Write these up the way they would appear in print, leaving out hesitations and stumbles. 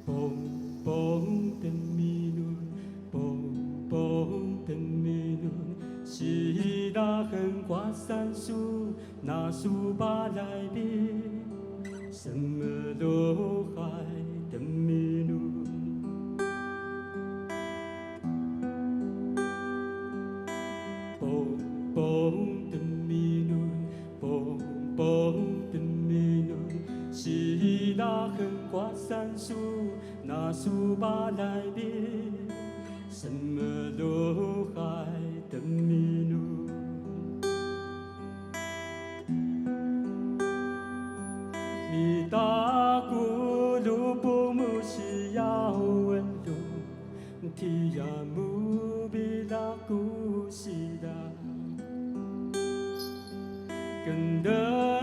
뽕뽕 뜬미눈 뽕뽕 뜬미눈 시다큰 과산수 나수바라이비 스물도하이 뜬미눈 뽕뽕 뜬미눈 뽕뽕 뜬미눈 시다큰 과산수 나수바라이비 스물도하이 뜬미눈 미다구 루포무시야오엘루 티야무비라쿠시다 근데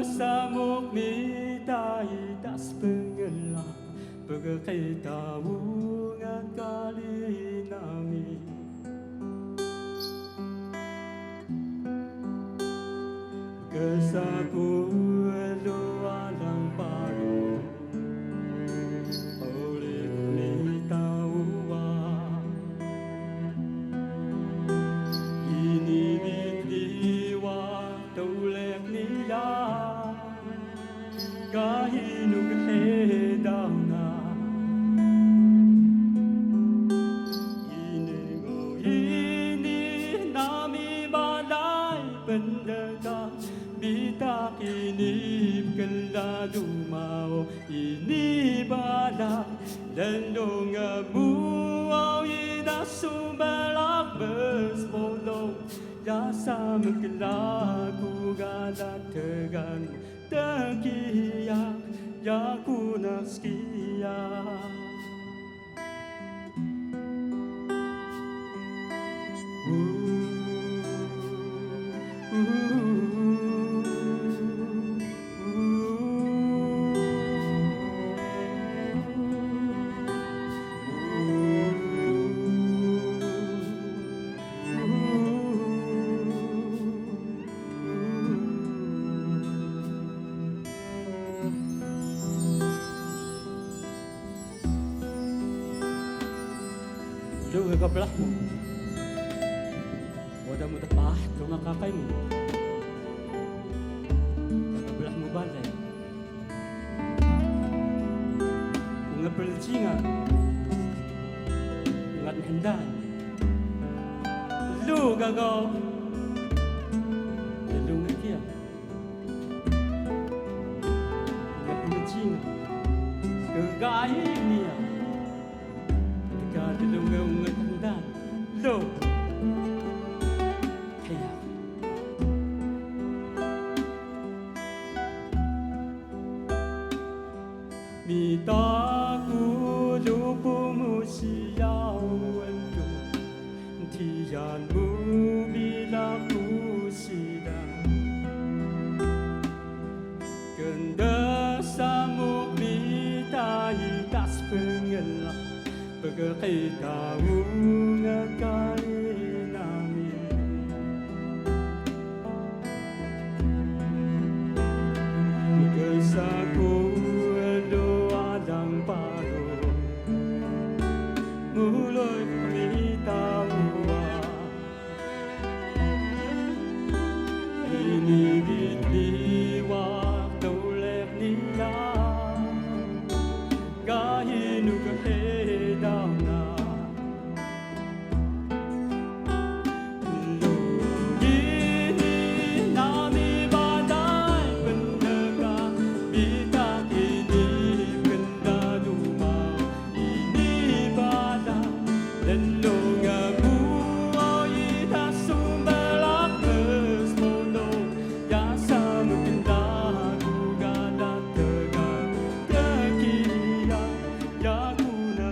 사목 미다이다스 pengel라 pagkakaitawungan kalinami kesakuelo alang paro oleh kunitawa ini bitiwa tolek niya kahinug hedaw na ini nami balay pendagang bita kinib keladumao ini balay landong amuaw ina sumalak besbolong yasa mengkelaku galat tegan tegiyak yakunaskia Doon ka belah mo. Wala mo tapah, doon nga kakay mo. Kakabelah mo balay. Kung nga perlingan, kung nga nahandan. Lu gagaw. Lu nga kaya. Kung nga perlingan, kagayin niya. Dilungaw nga tandaan, lo, kaya. Mitaku lupumusiyaw alo, tiyanmu bilaku sidang. Ganda samuk mitaitas pengelak pagkakaitawungan kalinami kesakuelo alang paro muloy pamitawa inibitliwa tolek nila kahinug hedaw na ini nami badai pendaga bita ini benda rumah ini badai lelong abu ita sumbalak besmono ya sama kendaku gadat tegang kekian ya kuna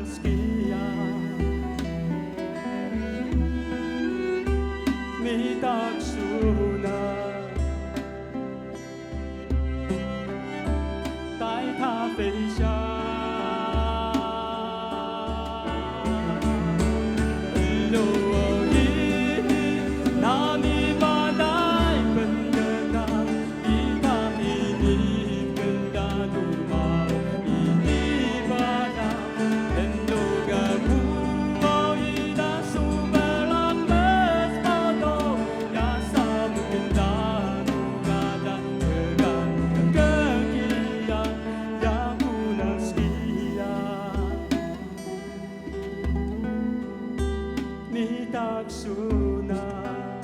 sunat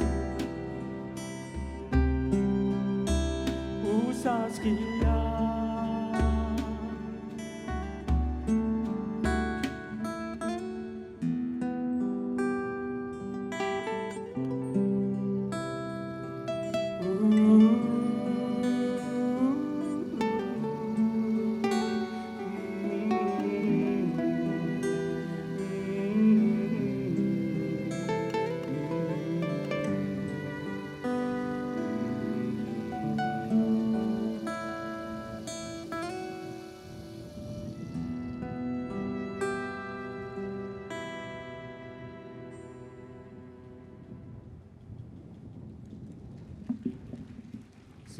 usah sekian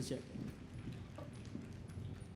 谢谢。